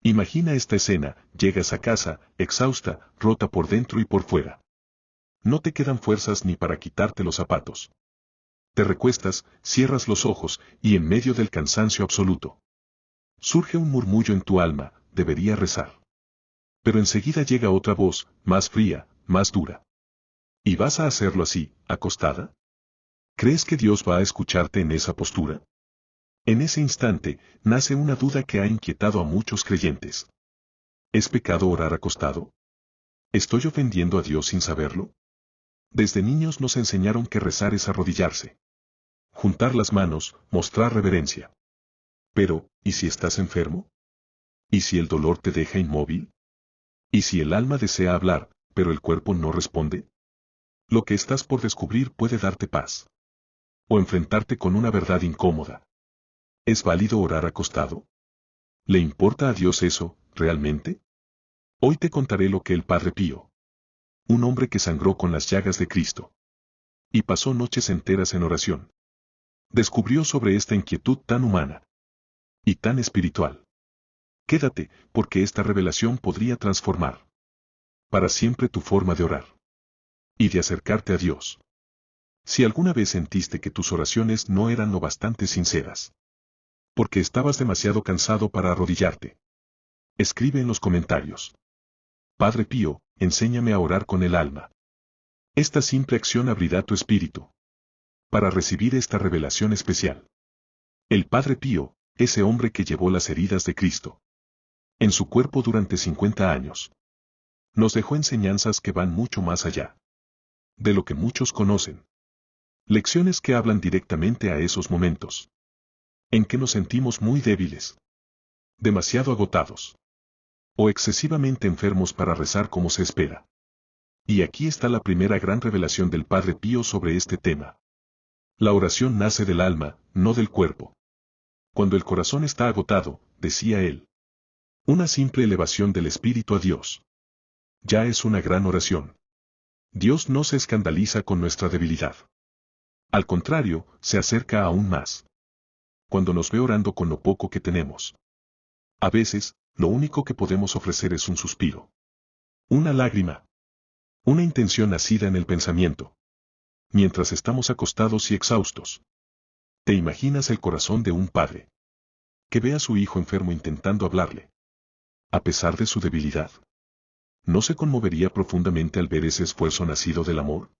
Imagina esta escena: llegas a casa, exhausta, rota por dentro y por fuera. No te quedan fuerzas ni para quitarte los zapatos. Te recuestas, cierras los ojos, y en medio del cansancio absoluto, surge un murmullo en tu alma: debería rezar. Pero enseguida llega otra voz, más fría, más dura. ¿Y vas a hacerlo así, acostada? ¿Crees que Dios va a escucharte en esa postura? En ese instante, nace una duda que ha inquietado a muchos creyentes. ¿Es pecado orar acostado? ¿Estoy ofendiendo a Dios sin saberlo? Desde niños nos enseñaron que rezar es arrodillarse, juntar las manos, mostrar reverencia. Pero, ¿y si estás enfermo? ¿Y si el dolor te deja inmóvil? ¿Y si el alma desea hablar, pero el cuerpo no responde? Lo que estás por descubrir puede darte paz. O enfrentarte con una verdad incómoda. ¿Es válido orar acostado? ¿Le importa a Dios eso, realmente? Hoy te contaré lo que el Padre Pío, un hombre que sangró con las llagas de Cristo y pasó noches enteras en oración, descubrió sobre esta inquietud tan humana y tan espiritual. Quédate, porque esta revelación podría transformar para siempre tu forma de orar y de acercarte a Dios. Si alguna vez sentiste que tus oraciones no eran lo bastante sinceras, porque estabas demasiado cansado para arrodillarte, escribe en los comentarios: Padre Pío, enséñame a orar con el alma. Esta simple acción abrirá tu espíritu para recibir esta revelación especial. El Padre Pío, ese hombre que llevó las heridas de Cristo en su cuerpo durante 50 años, nos dejó enseñanzas que van mucho más allá de lo que muchos conocen. Lecciones que hablan directamente a esos momentos en que nos sentimos muy débiles, demasiado agotados o excesivamente enfermos para rezar como se espera. Y aquí está la primera gran revelación del Padre Pío sobre este tema. La oración nace del alma, no del cuerpo. Cuando el corazón está agotado, decía él, una simple elevación del espíritu a Dios ya es una gran oración. Dios no se escandaliza con nuestra debilidad. Al contrario, se acerca aún más cuando nos ve orando con lo poco que tenemos. A veces, lo único que podemos ofrecer es un suspiro, una lágrima, una intención nacida en el pensamiento, mientras estamos acostados y exhaustos. ¿Te imaginas el corazón de un padre que ve a su hijo enfermo intentando hablarle, a pesar de su debilidad? ¿No se conmovería profundamente al ver ese esfuerzo nacido del amor?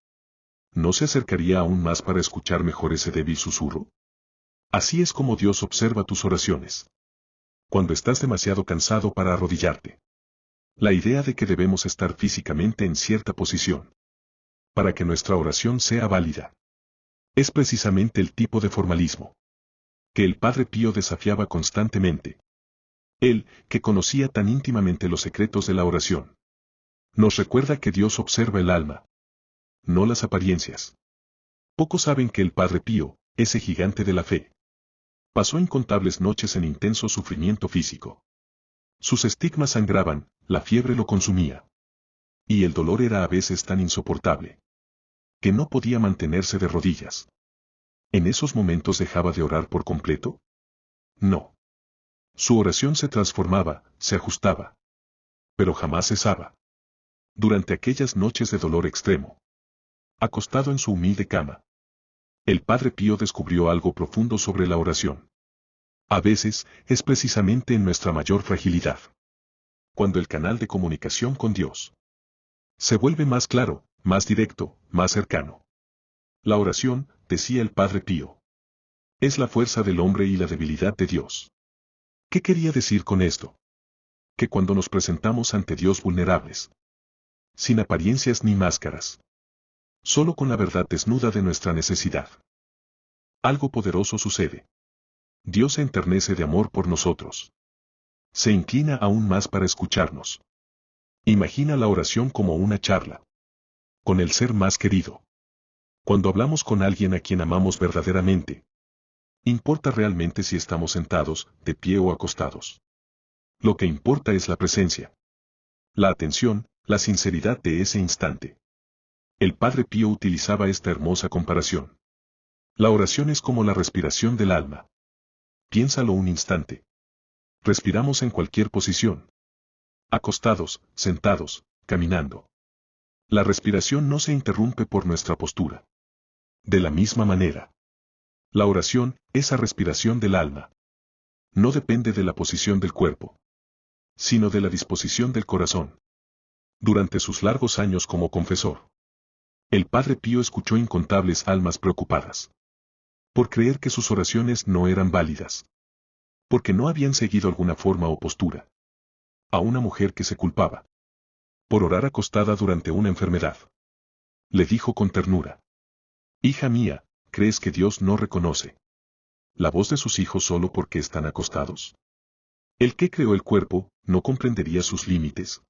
¿No se acercaría aún más para escuchar mejor ese débil susurro? Así es como Dios observa tus oraciones. Cuando estás demasiado cansado para arrodillarte. La idea de que debemos estar físicamente en cierta posición para que nuestra oración sea válida es precisamente el tipo de formalismo que el Padre Pío desafiaba constantemente. Él, que conocía tan íntimamente los secretos de la oración, nos recuerda que Dios observa el alma, no las apariencias. Pocos saben que el Padre Pío, ese gigante de la fe, pasó incontables noches en intenso sufrimiento físico. Sus estigmas sangraban, la fiebre lo consumía. Y el dolor era a veces tan insoportable que no podía mantenerse de rodillas. ¿En esos momentos dejaba de orar por completo? No. Su oración se transformaba, se ajustaba, pero jamás cesaba. Durante aquellas noches de dolor extremo, acostado en su humilde cama, el Padre Pío descubrió algo profundo sobre la oración. A veces, es precisamente en nuestra mayor fragilidad cuando el canal de comunicación con Dios se vuelve más claro, más directo, más cercano. La oración, decía el Padre Pío, es la fuerza del hombre y la debilidad de Dios. ¿Qué quería decir con esto? Que cuando nos presentamos ante Dios vulnerables, sin apariencias ni máscaras, solo con la verdad desnuda de nuestra necesidad, algo poderoso sucede. Dios se enternece de amor por nosotros. Se inclina aún más para escucharnos. Imagina la oración como una charla con el ser más querido. Cuando hablamos con alguien a quien amamos verdaderamente, ¿importa realmente si estamos sentados, de pie o acostados? Lo que importa es la presencia, la atención, la sinceridad de ese instante. El Padre Pío utilizaba esta hermosa comparación. La oración es como la respiración del alma. Piénsalo un instante. Respiramos en cualquier posición. Acostados, sentados, caminando. La respiración no se interrumpe por nuestra postura. De la misma manera, la oración, esa respiración del alma, no depende de la posición del cuerpo, sino de la disposición del corazón. Durante sus largos años como confesor, el Padre Pío escuchó incontables almas preocupadas por creer que sus oraciones no eran válidas, porque no habían seguido alguna forma o postura. A una mujer que se culpaba por orar acostada durante una enfermedad, le dijo con ternura: hija mía, ¿crees que Dios no reconoce la voz de sus hijos solo porque están acostados? El que creó el cuerpo, ¿no comprendería sus límites?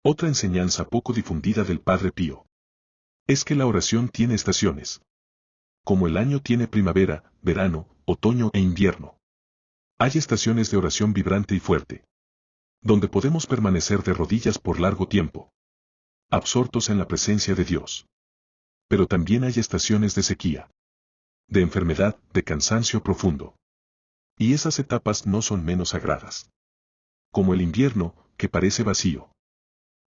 Otra enseñanza poco difundida del Padre Pío es que la oración tiene estaciones. Como el año tiene primavera, verano, otoño e invierno, hay estaciones de oración vibrante y fuerte, donde podemos permanecer de rodillas por largo tiempo, absortos en la presencia de Dios. Pero también hay estaciones de sequía, de enfermedad, de cansancio profundo. Y esas etapas no son menos sagradas. Como el invierno, que parece vacío,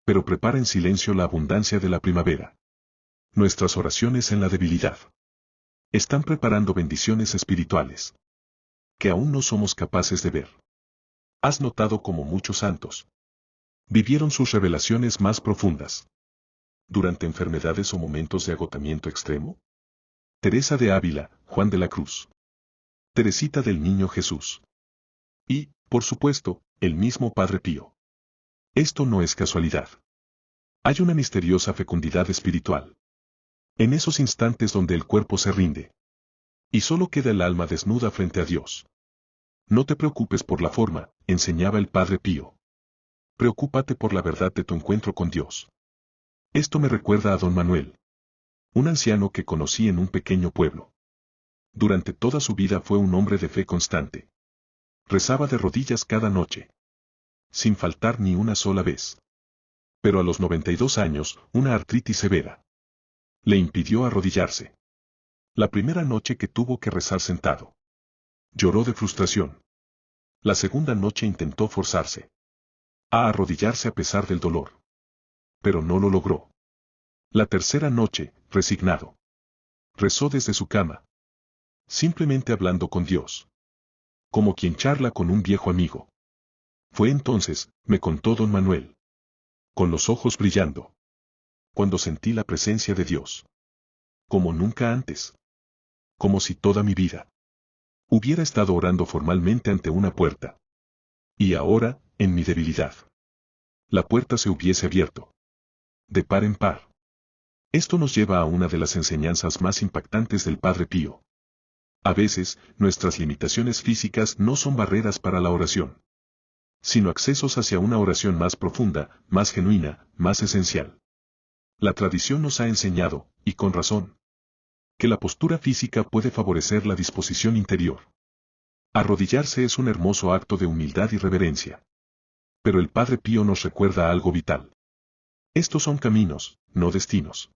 pero prepara en silencio la abundancia de la primavera. Nuestras oraciones en la debilidad están preparando bendiciones espirituales que aún no somos capaces de ver. ¿Has notado cómo muchos santos vivieron sus revelaciones más profundas durante enfermedades o momentos de agotamiento extremo? Teresa de Ávila, Juan de la Cruz, Teresita del Niño Jesús y, por supuesto, el mismo Padre Pío. Esto no es casualidad. Hay una misteriosa fecundidad espiritual en esos instantes donde el cuerpo se rinde y solo queda el alma desnuda frente a Dios. No te preocupes por la forma, enseñaba el Padre Pío. Preocúpate por la verdad de tu encuentro con Dios. Esto me recuerda a don Manuel, un anciano que conocí en un pequeño pueblo. Durante toda su vida fue un hombre de fe constante. Rezaba de rodillas cada noche, sin faltar ni una sola vez. Pero a los 92 años, una artritis severa le impidió arrodillarse. La primera noche que tuvo que rezar sentado, lloró de frustración. La segunda noche intentó forzarse a arrodillarse a pesar del dolor, pero no lo logró. La tercera noche, resignado, rezó desde su cama, simplemente hablando con Dios, como quien charla con un viejo amigo. Fue entonces, me contó don Manuel, con los ojos brillando, cuando sentí la presencia de Dios, como nunca antes, como si toda mi vida hubiera estado orando formalmente ante una puerta. Y ahora, en mi debilidad, la puerta se hubiese abierto, de par en par. Esto nos lleva a una de las enseñanzas más impactantes del Padre Pío. A veces, nuestras limitaciones físicas no son barreras para la oración, sino accesos hacia una oración más profunda, más genuina, más esencial. La tradición nos ha enseñado, y con razón, que la postura física puede favorecer la disposición interior. Arrodillarse es un hermoso acto de humildad y reverencia. Pero el Padre Pío nos recuerda algo vital. Estos son caminos, no destinos.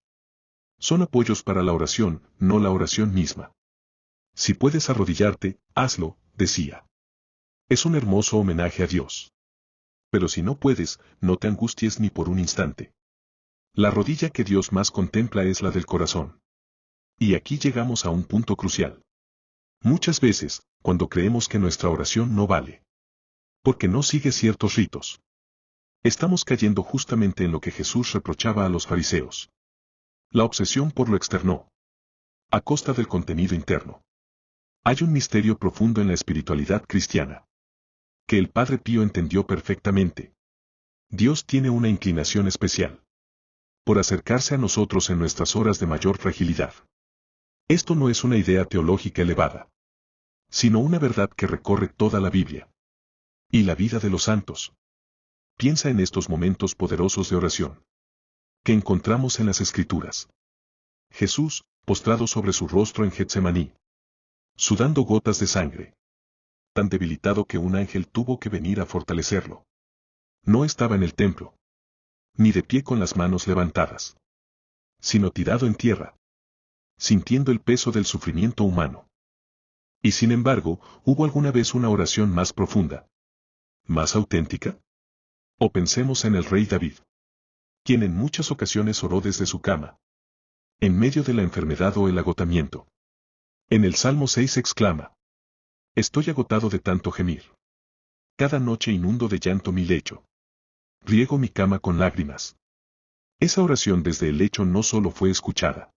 Son apoyos para la oración, no la oración misma. Si puedes arrodillarte, hazlo, decía. Es un hermoso homenaje a Dios. Pero si no puedes, no te angusties ni por un instante. La rodilla que Dios más contempla es la del corazón. Y aquí llegamos a un punto crucial. Muchas veces, cuando creemos que nuestra oración no vale, porque no sigue ciertos ritos, estamos cayendo justamente en lo que Jesús reprochaba a los fariseos: la obsesión por lo externo, a costa del contenido interno. Hay un misterio profundo en la espiritualidad cristiana, que el Padre Pío entendió perfectamente. Dios tiene una inclinación especial por acercarse a nosotros en nuestras horas de mayor fragilidad. Esto no es una idea teológica elevada, sino una verdad que recorre toda la Biblia y la vida de los santos. Piensa en estos momentos poderosos de oración que encontramos en las Escrituras. Jesús, postrado sobre su rostro en Getsemaní, sudando gotas de sangre, tan debilitado que un ángel tuvo que venir a fortalecerlo. No estaba en el templo, ni de pie con las manos levantadas, sino tirado en tierra, sintiendo el peso del sufrimiento humano. Y sin embargo, hubo alguna vez una oración más profunda, más auténtica? O pensemos en el rey David, quien en muchas ocasiones oró desde su cama, en medio de la enfermedad o el agotamiento. En el Salmo 6 exclama: estoy agotado de tanto gemir. Cada noche inundo de llanto mi lecho. Riego mi cama con lágrimas. Esa oración desde el lecho no solo fue escuchada,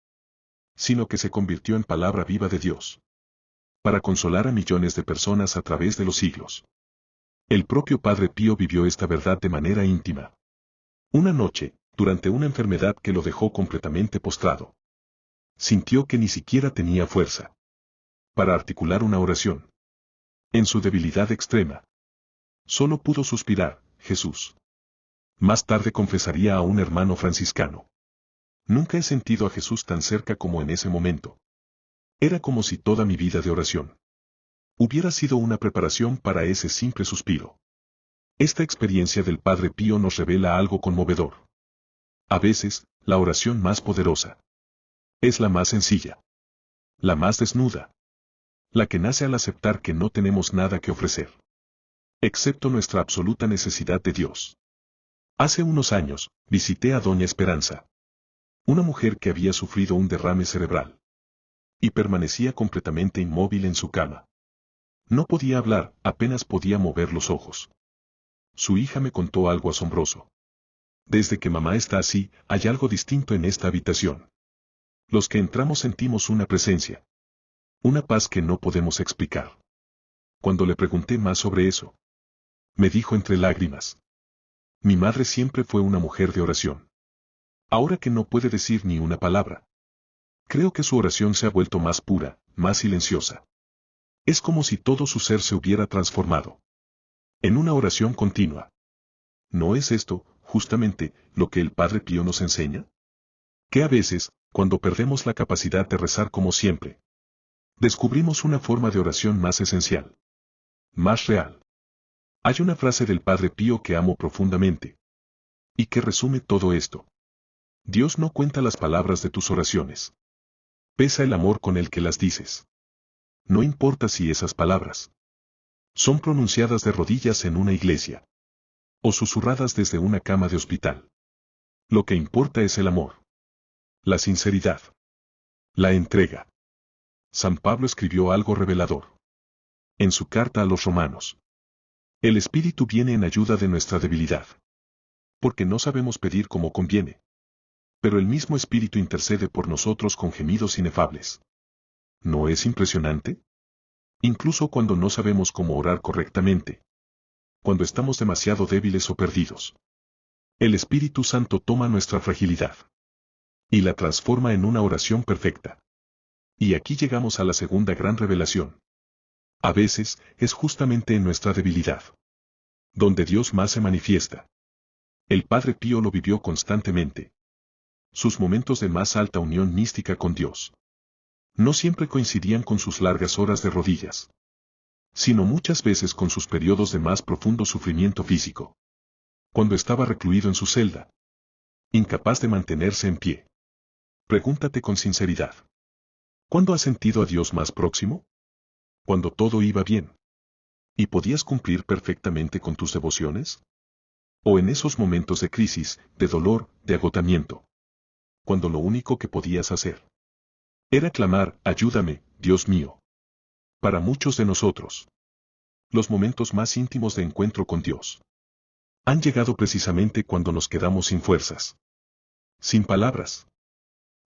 sino que se convirtió en palabra viva de Dios, para consolar a millones de personas a través de los siglos. El propio Padre Pío vivió esta verdad de manera íntima. Una noche, durante una enfermedad que lo dejó completamente postrado, sintió que ni siquiera tenía fuerza para articular una oración. En su debilidad extrema, solo pudo suspirar: Jesús. Más tarde confesaría a un hermano franciscano: nunca he sentido a Jesús tan cerca como en ese momento. Era como si toda mi vida de oración hubiera sido una preparación para ese simple suspiro. Esta experiencia del Padre Pío nos revela algo conmovedor. A veces, la oración más poderosa es la más sencilla, la más desnuda, la que nace al aceptar que no tenemos nada que ofrecer, excepto nuestra absoluta necesidad de Dios. Hace unos años, visité a Doña Esperanza, una mujer que había sufrido un derrame cerebral y permanecía completamente inmóvil en su cama. No podía hablar, apenas podía mover los ojos. Su hija me contó algo asombroso. Desde que mamá está así, hay algo distinto en esta habitación. Los que entramos sentimos una presencia, una paz que no podemos explicar. Cuando le pregunté más sobre eso, me dijo entre lágrimas: mi madre siempre fue una mujer de oración. Ahora que no puede decir ni una palabra, creo que su oración se ha vuelto más pura, más silenciosa. Es como si todo su ser se hubiera transformado en una oración continua. ¿No es esto, justamente, lo que el Padre Pío nos enseña? Que a veces, cuando perdemos la capacidad de rezar como siempre, descubrimos una forma de oración más esencial, más real. Hay una frase del Padre Pío que amo profundamente, y que resume todo esto: Dios no cuenta las palabras de tus oraciones. Pesa el amor con el que las dices. No importa si esas palabras son pronunciadas de rodillas en una iglesia o susurradas desde una cama de hospital. Lo que importa es el amor, la sinceridad, la entrega. San Pablo escribió algo revelador en su carta a los romanos: el Espíritu viene en ayuda de nuestra debilidad, porque no sabemos pedir como conviene, pero el mismo Espíritu intercede por nosotros con gemidos inefables. ¿No es impresionante? Incluso cuando no sabemos cómo orar correctamente, cuando estamos demasiado débiles o perdidos, el Espíritu Santo toma nuestra fragilidad y la transforma en una oración perfecta. Y aquí llegamos a la segunda gran revelación. A veces, es justamente en nuestra debilidad donde Dios más se manifiesta. El Padre Pío lo vivió constantemente. Sus momentos de más alta unión mística con Dios no siempre coincidían con sus largas horas de rodillas, sino muchas veces con sus periodos de más profundo sufrimiento físico. Cuando estaba recluido en su celda, incapaz de mantenerse en pie. Pregúntate con sinceridad: ¿cuándo has sentido a Dios más próximo? Cuando todo iba bien y podías cumplir perfectamente con tus devociones, o en esos momentos de crisis, de dolor, de agotamiento, cuando lo único que podías hacer era clamar: ayúdame, Dios mío. Para muchos de nosotros, los momentos más íntimos de encuentro con Dios han llegado precisamente cuando nos quedamos sin fuerzas, sin palabras,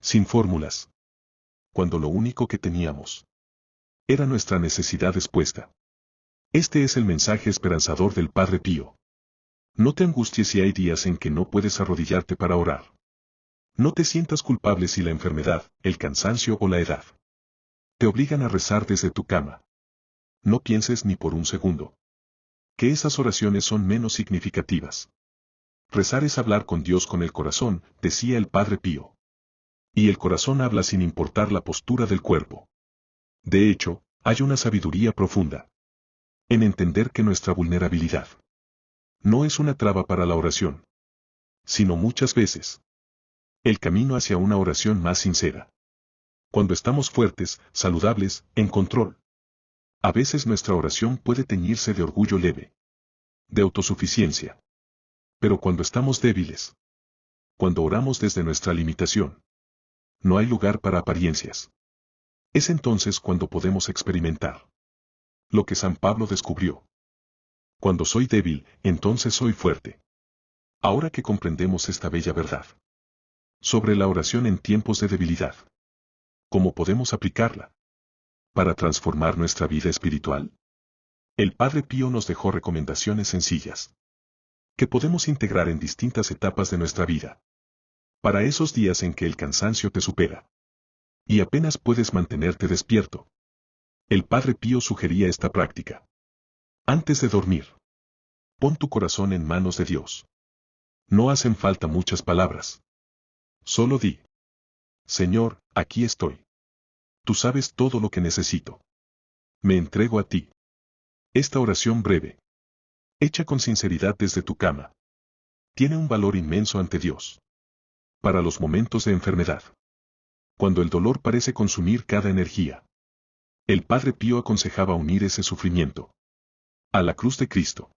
sin fórmulas, cuando lo único que teníamos era nuestra necesidad expuesta. Este es el mensaje esperanzador del Padre Pío. No te angusties si hay días en que no puedes arrodillarte para orar. No te sientas culpable si la enfermedad, el cansancio o la edad te obligan a rezar desde tu cama. No pienses ni por un segundo que esas oraciones son menos significativas. Rezar es hablar con Dios con el corazón, decía el Padre Pío. Y el corazón habla sin importar la postura del cuerpo. De hecho, hay una sabiduría profunda en entender que nuestra vulnerabilidad no es una traba para la oración, sino muchas veces el camino hacia una oración más sincera. Cuando estamos fuertes, saludables, en control, a veces nuestra oración puede teñirse de orgullo leve, de autosuficiencia. Pero cuando estamos débiles, cuando oramos desde nuestra limitación, no hay lugar para apariencias. Es entonces cuando podemos experimentar lo que San Pablo descubrió. Cuando soy débil, entonces soy fuerte. Ahora que comprendemos esta bella verdad sobre la oración en tiempos de debilidad, ¿cómo podemos aplicarla para transformar nuestra vida espiritual? El Padre Pío nos dejó recomendaciones sencillas que podemos integrar en distintas etapas de nuestra vida. Para esos días en que el cansancio te supera y apenas puedes mantenerte despierto, el Padre Pío sugería esta práctica. Antes de dormir, pon tu corazón en manos de Dios. No hacen falta muchas palabras. Solo di: Señor, aquí estoy. Tú sabes todo lo que necesito. Me entrego a ti. Esta oración breve, hecha con sinceridad desde tu cama, tiene un valor inmenso ante Dios. Para los momentos de enfermedad, cuando el dolor parece consumir cada energía, el Padre Pío aconsejaba unir ese sufrimiento a la cruz de Cristo.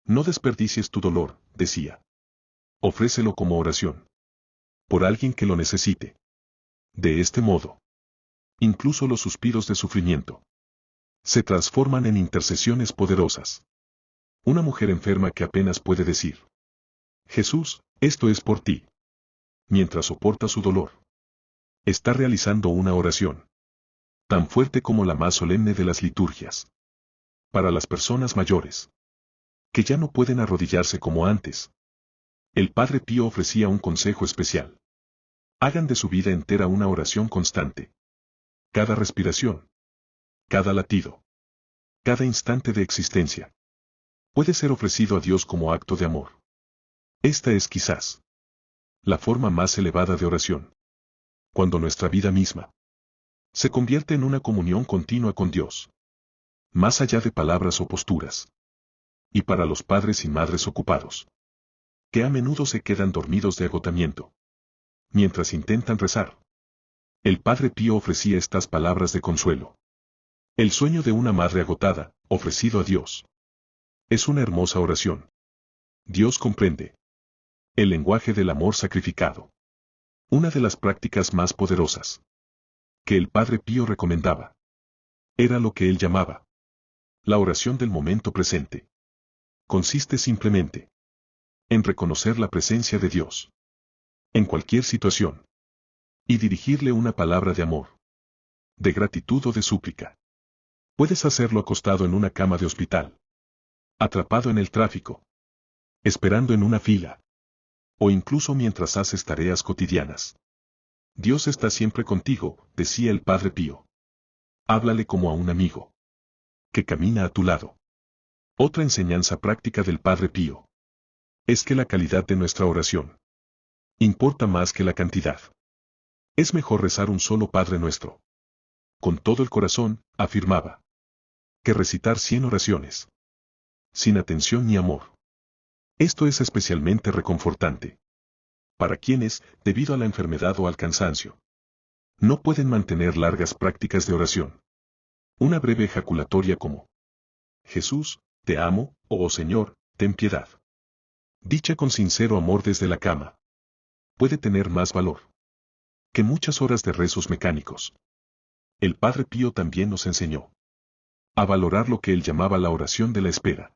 No desperdicies tu dolor, decía. Ofrécelo como oración por alguien que lo necesite. De este modo, incluso los suspiros de sufrimiento se transforman en intercesiones poderosas. Una mujer enferma que apenas puede decir: Jesús, esto es por ti, mientras soporta su dolor, está realizando una oración tan fuerte como la más solemne de las liturgias. Para las personas mayores, que ya no pueden arrodillarse como antes, el Padre Pío ofrecía un consejo especial. Hagan de su vida entera una oración constante. Cada respiración, cada latido, cada instante de existencia, puede ser ofrecido a Dios como acto de amor. Esta es quizás la forma más elevada de oración. Cuando nuestra vida misma se convierte en una comunión continua con Dios, más allá de palabras o posturas. Y para los padres y madres ocupados, que a menudo se quedan dormidos de agotamiento mientras intentan rezar, el Padre Pío ofrecía estas palabras de consuelo. El sueño de una madre agotada, ofrecido a Dios, es una hermosa oración. Dios comprende el lenguaje del amor sacrificado. Una de las prácticas más poderosas que el Padre Pío recomendaba era lo que él llamaba la oración del momento presente. Consiste simplemente en reconocer la presencia de Dios en cualquier situación y dirigirle una palabra de amor, de gratitud o de súplica. Puedes hacerlo acostado en una cama de hospital, atrapado en el tráfico, esperando en una fila, o incluso mientras haces tareas cotidianas. Dios está siempre contigo, decía el Padre Pío. Háblale como a un amigo que camina a tu lado. Otra enseñanza práctica del Padre Pío es que la calidad de nuestra oración importa más que la cantidad. Es mejor rezar un solo Padre Nuestro con todo el corazón, afirmaba, que recitar 100 oraciones sin atención ni amor. Esto es especialmente reconfortante para quienes, debido a la enfermedad o al cansancio, no pueden mantener largas prácticas de oración. Una breve ejaculatoria como: Jesús, te amo, o oh Señor, ten piedad, dicha con sincero amor desde la cama, puede tener más valor que muchas horas de rezos mecánicos. El Padre Pío también nos enseñó a valorar lo que él llamaba la oración de la espera.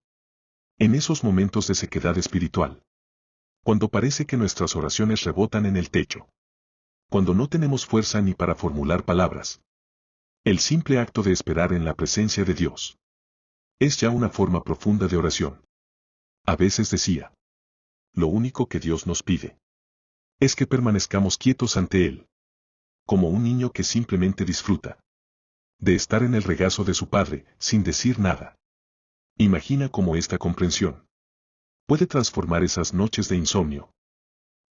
En esos momentos de sequedad espiritual, cuando parece que nuestras oraciones rebotan en el techo, cuando no tenemos fuerza ni para formular palabras, el simple acto de esperar en la presencia de Dios es ya una forma profunda de oración. A veces decía: lo único que Dios nos pide es que permanezcamos quietos ante Él, como un niño que simplemente disfruta de estar en el regazo de su padre, sin decir nada. Imagina cómo esta comprensión puede transformar esas noches de insomnio,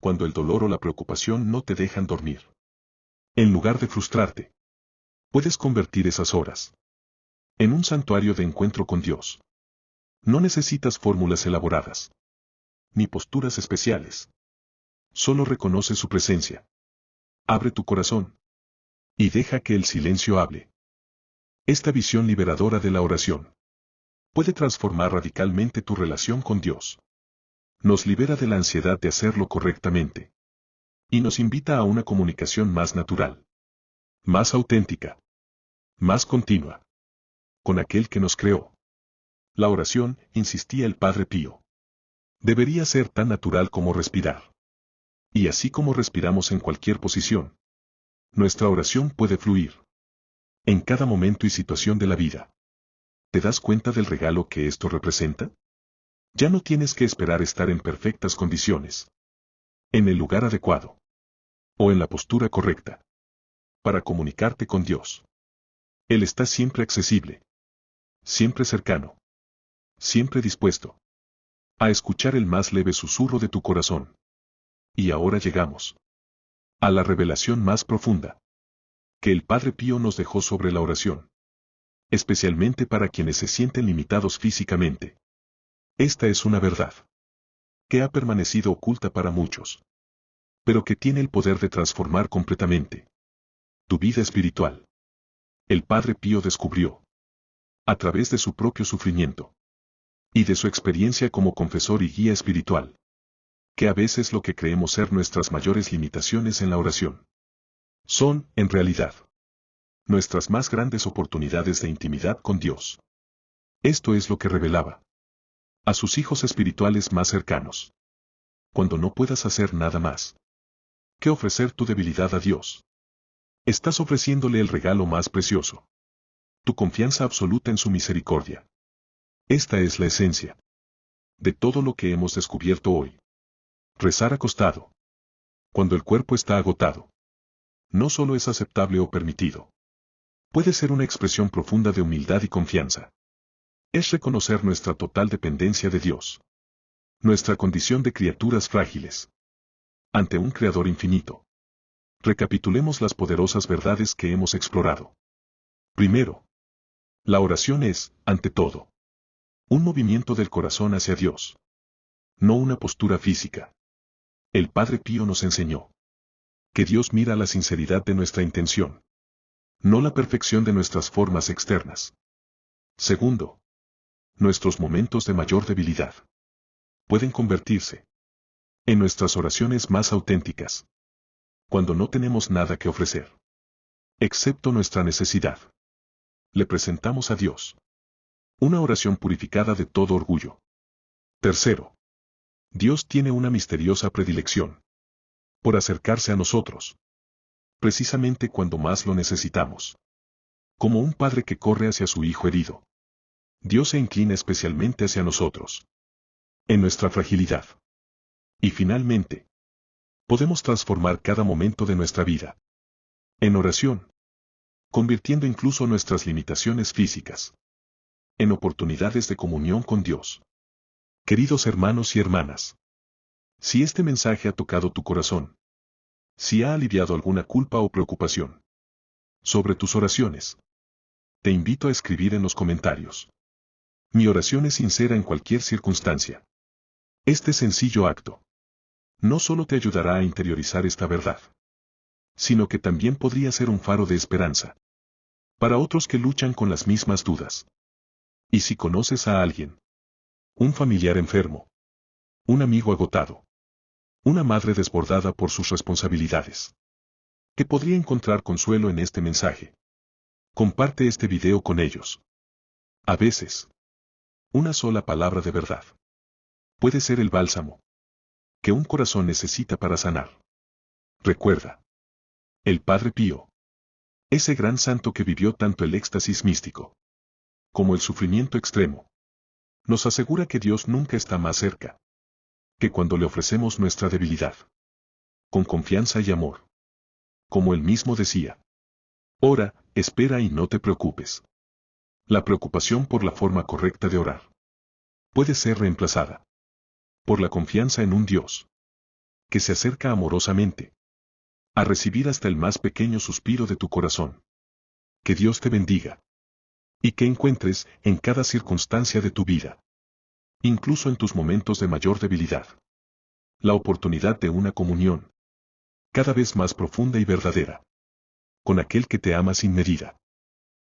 cuando el dolor o la preocupación no te dejan dormir. En lugar de frustrarte, puedes convertir esas horas en un santuario de encuentro con Dios. No necesitas fórmulas elaboradas, ni posturas especiales. Solo reconoce su presencia. Abre tu corazón y deja que el silencio hable. Esta visión liberadora de la oración puede transformar radicalmente tu relación con Dios. Nos libera de la ansiedad de hacerlo correctamente. Y nos invita a una comunicación más natural, más auténtica, más continua, con aquel que nos creó. La oración, insistía el Padre Pío, debería ser tan natural como respirar. Y así como respiramos en cualquier posición, nuestra oración puede fluir en cada momento y situación de la vida. ¿Te das cuenta del regalo que esto representa? Ya no tienes que esperar estar en perfectas condiciones, en el lugar adecuado o en la postura correcta para comunicarte con Dios. Él está siempre accesible, siempre cercano, siempre dispuesto a escuchar el más leve susurro de tu corazón. Y ahora llegamos a la revelación más profunda que el Padre Pío nos dejó sobre la oración, especialmente para quienes se sienten limitados físicamente. Esta es una verdad que ha permanecido oculta para muchos, pero que tiene el poder de transformar completamente tu vida espiritual. El Padre Pío descubrió, a través de su propio sufrimiento y de su experiencia como confesor y guía espiritual, que a veces lo que creemos ser nuestras mayores limitaciones en la oración son, en realidad, nuestras más grandes oportunidades de intimidad con Dios. Esto es lo que revelaba a sus hijos espirituales más cercanos. Cuando no puedas hacer nada más que ofrecer tu debilidad a Dios, estás ofreciéndole el regalo más precioso, tu confianza absoluta en su misericordia. Esta es la esencia de todo lo que hemos descubierto hoy. Rezar acostado, cuando el cuerpo está agotado, no solo es aceptable o permitido. Puede ser una expresión profunda de humildad y confianza. Es reconocer nuestra total dependencia de Dios, nuestra condición de criaturas frágiles, ante un Creador infinito. Recapitulemos las poderosas verdades que hemos explorado. Primero, la oración es, ante todo, un movimiento del corazón hacia Dios, no una postura física. El Padre Pío nos enseñó que Dios mira la sinceridad de nuestra intención, no la perfección de nuestras formas externas. Segundo, nuestros momentos de mayor debilidad pueden convertirse en nuestras oraciones más auténticas. Cuando no tenemos nada que ofrecer, excepto nuestra necesidad, le presentamos a Dios una oración purificada de todo orgullo. Tercero, Dios tiene una misteriosa predilección por acercarse a nosotros, precisamente cuando más lo necesitamos. Como un padre que corre hacia su hijo herido, Dios se inclina especialmente hacia nosotros, en nuestra fragilidad. Y finalmente, podemos transformar cada momento de nuestra vida en oración, convirtiendo incluso nuestras limitaciones físicas en oportunidades de comunión con Dios. Queridos hermanos y hermanas, si este mensaje ha tocado tu corazón, si ha aliviado alguna culpa o preocupación sobre tus oraciones, te invito a escribir en los comentarios. Mi oración es sincera en cualquier circunstancia. Este sencillo acto no solo te ayudará a interiorizar esta verdad, sino que también podría ser un faro de esperanza para otros que luchan con las mismas dudas. Y si conoces a alguien, un familiar enfermo, un amigo agotado, una madre desbordada por sus responsabilidades, que podría encontrar consuelo en este mensaje, comparte este video con ellos. A veces, una sola palabra de verdad puede ser el bálsamo que un corazón necesita para sanar. Recuerda, el Padre Pío, ese gran santo que vivió tanto el éxtasis místico como el sufrimiento extremo, nos asegura que Dios nunca está más cerca que cuando le ofrecemos nuestra debilidad, con confianza y amor. Como él mismo decía, ora, espera y no te preocupes. La preocupación por la forma correcta de orar puede ser reemplazada por la confianza en un Dios que se acerca amorosamente a recibir hasta el más pequeño suspiro de tu corazón. Que Dios te bendiga y que encuentres en cada circunstancia de tu vida, incluso en tus momentos de mayor debilidad, la oportunidad de una comunión cada vez más profunda y verdadera con aquel que te ama sin medida.